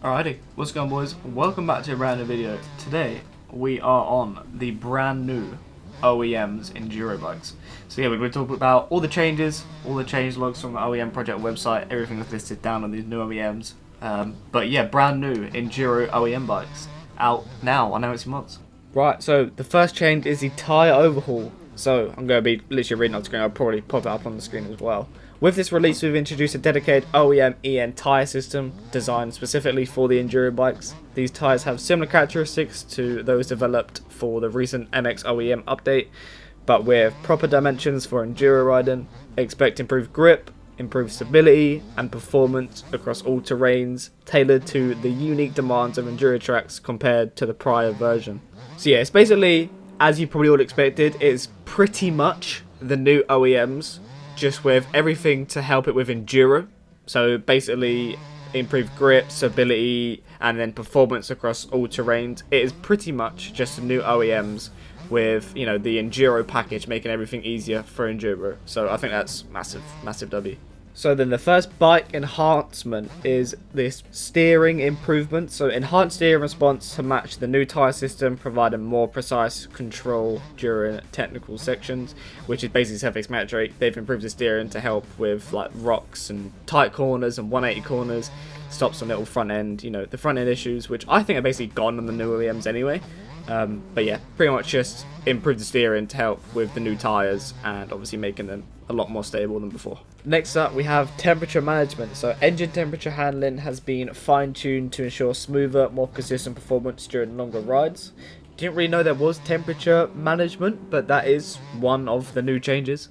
Alrighty, what's going on, boys? Welcome back to a brand new video. Today we are on the brand new OEM's Enduro bikes. So yeah, we're going to talk about all the changes, all the change logs from the OEM project website, everything that's listed down on these new OEMs. But yeah, brand new Enduro OEM bikes out now on MX mods. Right, so the first change is the tyre overhaul. So I'm going to be literally reading off the screen. I'll probably pop it up on the screen as well. With this release, we've introduced a dedicated OEM EN tyre system designed specifically for the Enduro bikes. These tyres have similar characteristics to those developed for the recent MX OEM update, but with proper dimensions for Enduro riding. Expect improved grip, improved stability and performance across all terrains, tailored to the unique demands of Enduro tracks compared to the prior version. So yeah, it's basically, as you probably all expected, it's pretty much the new OEMs, just with everything to help it with Enduro. So basically improved grip, stability and then performance across all terrains. It is pretty much just the new OEMs with, you know, the Enduro package making everything easier for Enduro. So I think that's massive W. So then the first bike enhancement is this steering improvement. So enhanced steering response to match the new tyre system, providing more precise control during technical sections, which is basically self-explanatory. They've improved the steering to help with like rocks and tight corners and 180 corners, stops on little front end, you know, the front end issues, which I think are basically gone on the new OEMs anyway. But yeah, pretty much just improve the steering to help with the new tyres and obviously making them a lot more stable than before. Next up, we have temperature management. So engine temperature handling has been fine-tuned to ensure smoother, more consistent performance during longer rides. Didn't really know there was temperature management, but that is one of the new changes.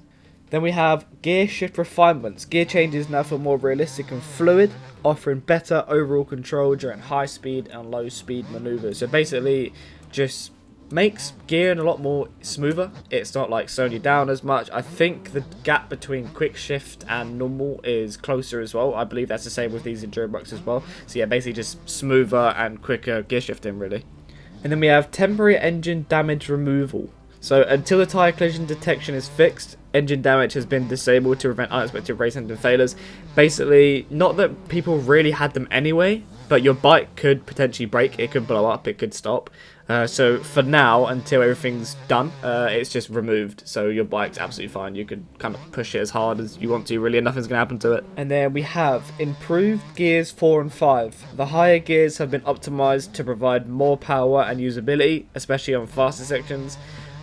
Then we have gear shift refinements. Gear changes now feel more realistic and fluid, offering better overall control during high speed and low speed maneuvers. So basically just makes gearing a lot more smoother. It's not like slowing you down as much. I think the gap between quick shift and normal is closer as well. I believe that's the same with these Enduro bikes as well. So yeah, basically just smoother and quicker gear shifting really. And then we have temporary engine damage removal. So until the tyre collision detection is fixed, engine damage has been disabled to prevent unexpected race engine failures. Basically, not that people really had them anyway, but your bike could potentially break, it could blow up, it could stop. So for now, until everything's done, it's just removed. So your bike's absolutely fine. You could kind of push it as hard as you want to, really, and nothing's going to happen to it. And then we have improved gears 4 and 5. The higher gears have been optimized to provide more power and usability, especially on faster sections.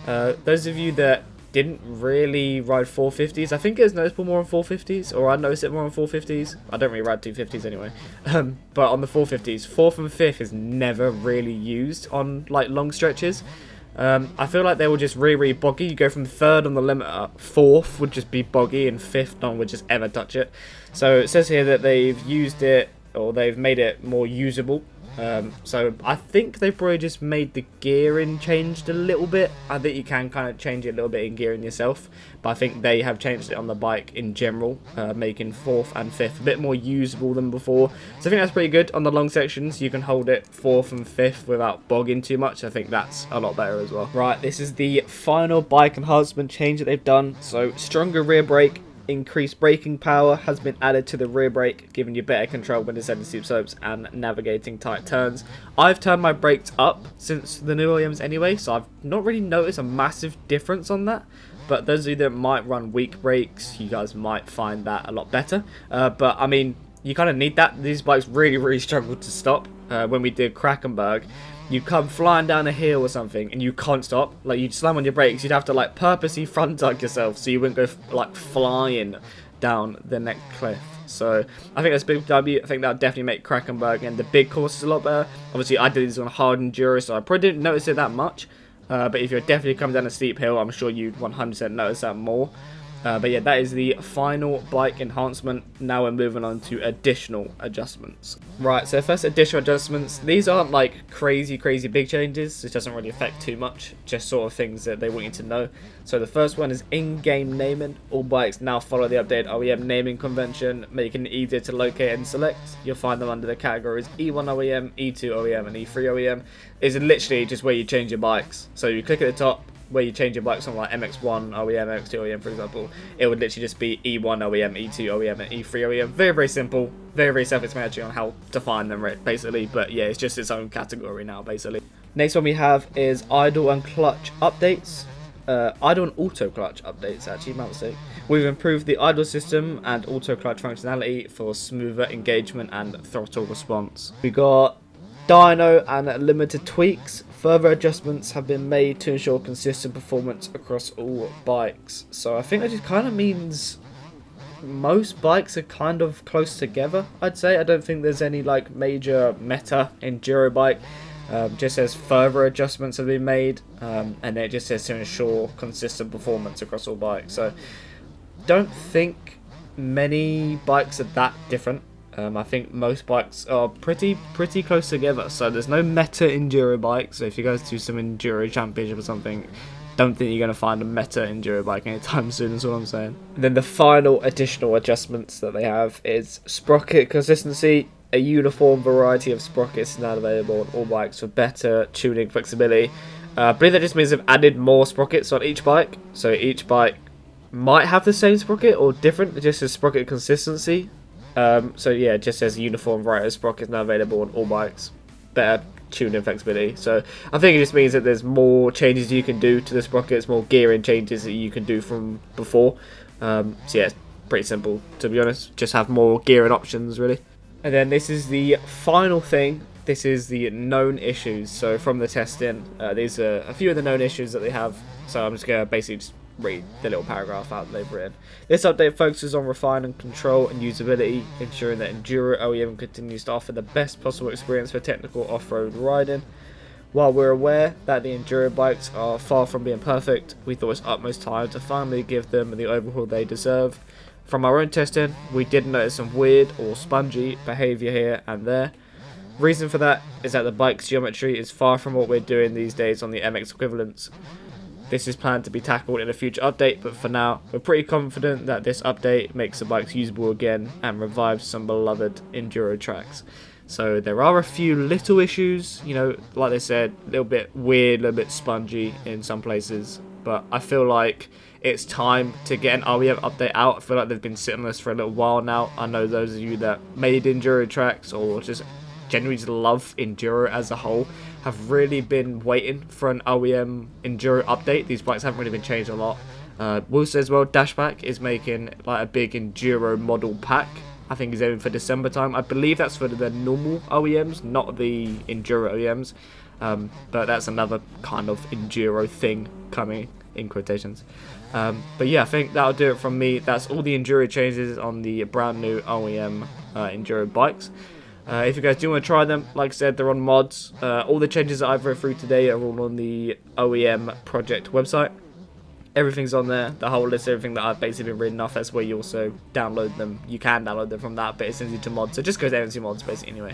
Those of you that didn't really ride 450s, I think it's noticeable more on 450s, or I noticed it more on 450s. I don't really ride 250s anyway. But on the 450s, 4th and 5th is never really used on like long stretches. I feel like they were just really boggy. You go from 3rd on the limiter, 4th would just be boggy, and 5th no one would just ever touch it. So it says here that they've used it, or they've made it more usable. So I think they've probably just made the gearing changed a little bit. I think you can kind of change it a little bit in gearing yourself, but I think they have changed it on the bike in general, making 4th and 5th a bit more usable than before. So I think that's pretty good. On the long sections, you can hold it 4th and 5th without bogging too much. I think that's a lot better as well. Right, this is the final bike enhancement change that they've done. So stronger rear brake. Increased braking power has been added to the rear brake, giving you better control when descending steep slopes and navigating tight turns. I've turned my brakes up since the new OEMs anyway, so I've not really noticed a massive difference on that. But those of you that might run weak brakes, you guys might find that a lot better. But I mean, you kind of need that. These bikes really struggled to stop. When we did Krakenberg, you come flying down a hill or something and you can't stop. Like, you'd slam on your brakes, you'd have to like purposely front tug yourself so you wouldn't go like flying down the next cliff. So I think that's a big W. I think that'll definitely make Krakenberg and the big courses a lot better. Obviously I did this on hard enduro, so I probably didn't notice it that much. But if you're definitely coming down a steep hill, I'm sure you'd 100% notice that more. But yeah, that is the final bike enhancement. Now we're moving on to additional adjustments. Right, so first additional adjustments. These aren't like crazy big changes. It doesn't really affect too much. Just sort of things that they want you to know. So the first one is in-game naming. All bikes now follow the updated OEM naming convention, making it easier to locate and select. You'll find them under the categories E1 OEM, E2 OEM, and E3 OEM. It's literally just where you change your bikes. So you click at the top, where you change your bikes on like MX1 OEM, MX2 OEM, for example, it would literally just be E1 OEM, E2 OEM, and E3 OEM. Very, very simple, very, very self-explanatory on how to find them, right, basically. But yeah, it's just its own category now, basically. Next one we have is idle and clutch updates. Idle and auto clutch updates, actually, my mistake. We've improved the idle system and auto clutch functionality for smoother engagement and throttle response. We got dyno and limited tweaks. Further adjustments have been made to ensure consistent performance across all bikes. So I think that just kind of means most bikes are kind of close together, I'd say. I don't think there's any like major meta enduro bike. Just says further adjustments have been made, and it just says to ensure consistent performance across all bikes. So don't think many bikes are that different. I think most bikes are pretty close together. So there's no meta enduro bike. So if you guys do some enduro championship or something, don't think you're going to find a meta enduro bike anytime soon, is what I'm saying. And then the final additional adjustments that they have is Sprocket Consistency. A uniform variety of sprockets is now available on all bikes for better tuning flexibility. I believe that just means they've added more sprockets on each bike. So each bike might have the same sprocket or different. It just says Sprocket Consistency. So yeah, it just says uniform variety of sprockets now available on all bikes. Better tuning flexibility. So I think it just means that there's more changes you can do to the sprockets, more gearing changes that you can do from before. So yeah, it's pretty simple, to be honest. Just have more gearing options, really. And then this is the final thing. This is the known issues. So from the testing, these are a few of the known issues that they have. So I'm just going to basically just read the little paragraph out that they've written. This update focuses on refining control and usability, ensuring that Enduro OEM continues to offer the best possible experience for technical off-road riding. While we're aware that the Enduro bikes are far from being perfect, we thought it's utmost time to finally give them the overhaul they deserve. From our own testing, we did notice some weird or spongy behaviour here and there. Reason for that is that the bike's geometry is far from what we're doing these days on the MX equivalents. This is planned to be tackled in a future update, but for now, we're pretty confident that this update makes the bikes usable again and revives some beloved Enduro tracks. So there are a few little issues, you know, like they said, a little bit weird, a little bit spongy in some places, but I feel like it's time to get an OEM update out. I feel like they've been sitting on this for a little while now. I know those of you that made Enduro tracks or just genuinely just love Enduro as a whole have really been waiting for an OEM Enduro update. These bikes haven't really been changed a lot. Will says, well, Dashback is making like a big Enduro model pack. I think he's aiming for December time. I believe that's for the normal OEMs, not the Enduro OEMs. But that's another kind of Enduro thing coming in quotations. But yeah, I think that'll do it from me. That's all the Enduro changes on the brand new OEM Enduro bikes. If you guys do want to try them, like I said, they're on mods. All the changes that I've read through today are all on the OEM project website. Everything's on there, the whole list, everything that I've basically been reading off. That's where you also download them. You can download them from that, but it sends you to mods. So just go there and see mods, basically, anyway.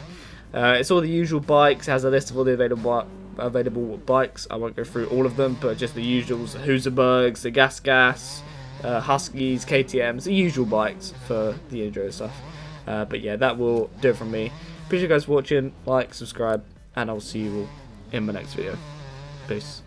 It's all the usual bikes. It has a list of all the available bikes. I won't go through all of them, but just the usuals: the Husabergs, the Gas, Huskies, KTMs, the usual bikes for the Enduro stuff. But yeah, that will do it from me. Appreciate you guys watching. Like, subscribe, and I'll see you all in my next video. Peace.